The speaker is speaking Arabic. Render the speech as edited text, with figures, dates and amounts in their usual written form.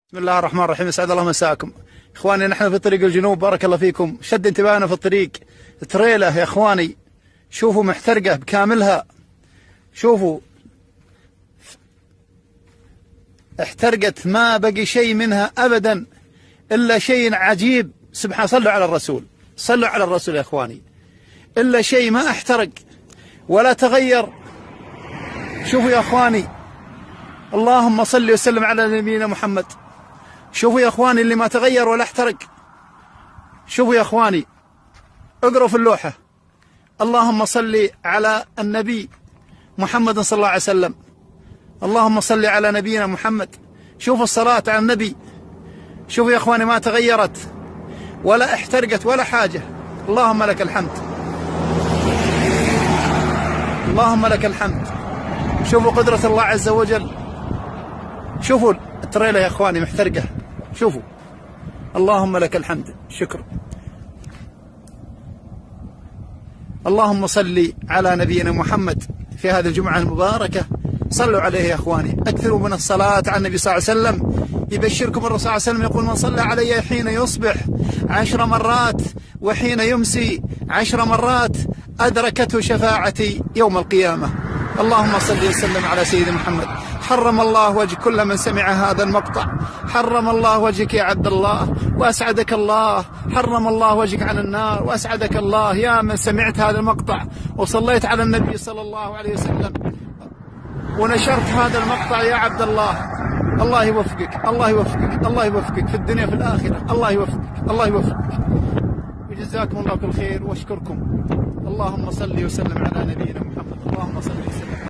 بسم الله الرحمن الرحيم. اسعد الله مساكم اخواني. نحن في طريق الجنوب، بارك الله فيكم. شد انتباهنا في الطريق تريله يا اخواني، شوفوا محترقه بكاملها، شوفوا احترقت، ما بقي شيء منها ابدا الا شيء عجيب. سبحان، صلوا على الرسول، صلوا على الرسول يا اخواني. الا شيء ما احترق ولا تغير. شوفوا يا اخواني، اللهم صل وسلم على نبينا محمد. شوفوا يا اخواني اللي ما تغير ولا احترق. شوفوا يا اخواني، اقروا في اللوحة: اللهم صل على النبي محمد صلى الله عليه وسلم. اللهم صل على نبينا محمد. شوفوا الصلاة على النبي. شوفوا يا اخواني، ما تغيرت ولا احترقت ولا حاجة. اللهم لك الحمد، اللهم لك الحمد. شوفوا قدرة الله عز وجل. شوفوا التريلة يا اخواني محترقة، شوفوا. اللهم لك الحمد، شكر. اللهم صل على نبينا محمد في هذه الجمعة المباركة. صلوا عليه يا اخواني، اكثروا من الصلاة على النبي صلى الله عليه وسلم. يبشركم الرسول صلى الله عليه وسلم يقول: من صلى علي حين يصبح 10 مرات وحين يمسي 10 مرات أدركته شفاعتي يوم القيامة. اللهم صل وسلم على سيدنا محمد. حرم الله وجه كل من سمع هذا المقطع، حرم الله وجهك يا عبد الله وأسعدك الله، حرم الله وجهك عن النار وأسعدك الله يا من سمعت هذا المقطع وصليت على النبي صلى الله عليه وسلم ونشرت هذا المقطع يا عبد الله. الله يوفقك، الله يوفقك، الله يوفقك في الدنيا في الآخرة. الله يوفقك، الله يوفقك، وجزاكم الله كل خير واشكركم. اللهم صل وسلم على نبينا محمد. اللهم صل